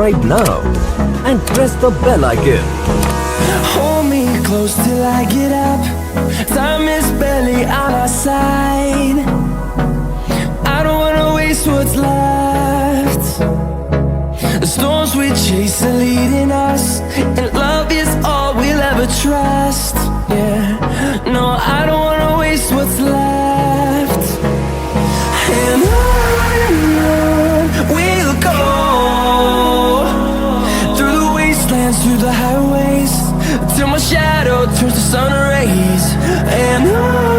subscribe now and press the bell icon. Hold me close till I get up. Time is barely on our side. I don't wanna waste what's left. The storms we chase are leading us, and love is all we'll ever trust. Yeah, no, I don't wanna waste what's left. And on we'll go, through the wastelands, through the highways, till my shadow turns to sun rays. And on